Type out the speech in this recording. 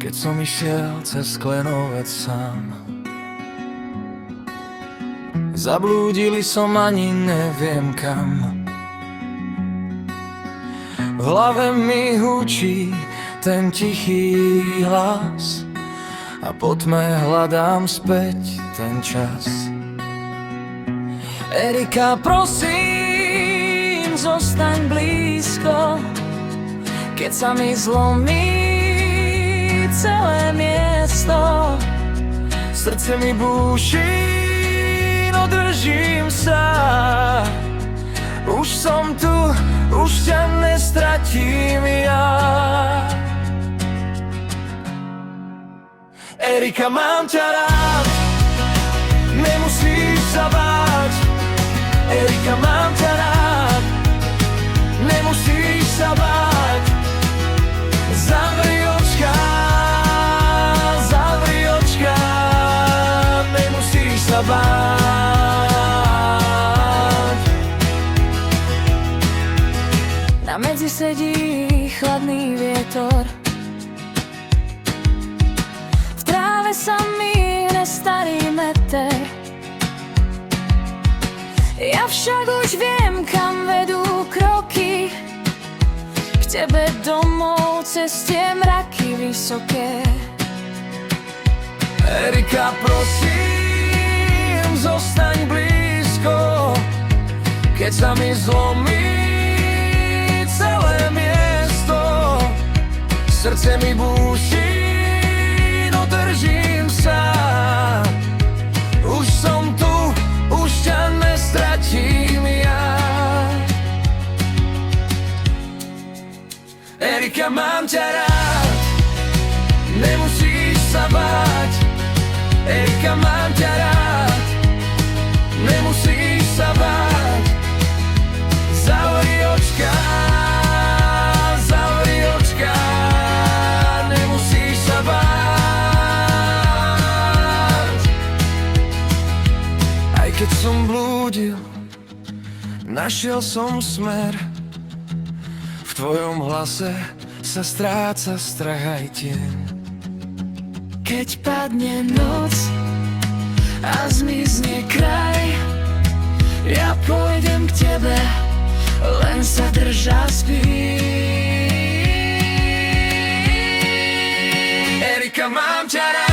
keď som išiel cez Sklenovec sám. Zablúdili som, ani neviem kam. V hlave mi hučí ten tichý hlas a po tme hľadám späť ten čas. Erika, prosím, zostaň blízko, keď sa mi zlomí celé miesto. Srdce mi búši, no držím sa. Už som tu, už ťa nestratím ja. Erika, mám ťa rád, nemusíš sa báť. Erika, mám ťa rád, nemusíš sa báť. Zavri očka, nemusíš sa báť. Na medzi sedí chladný vietor, v tráve sa míne starý meter. Ja však už viem, kam vedú kroky, k tebe domov cez tie mraky vysoké. Erika, prosím, zostaň blízko, keď sa mi zlomí celé miesto. Srdce mi búši, no držím sa. Už som tu, už ťa nestratím ja. Erika, mám ťa rád, nemusíš sa báť. Erika, mám ťa rád, nemusíš sa báť. Zavri očka, nemusíš sa báť. Aj keď som blúdil, našiel som smer. V tvojom hlase sa stráca strach aj tieň. Keď padne noc a zmizne kraj, ja pôjdem k tebe, len sa drž a spí. Erika, mám ťa rád.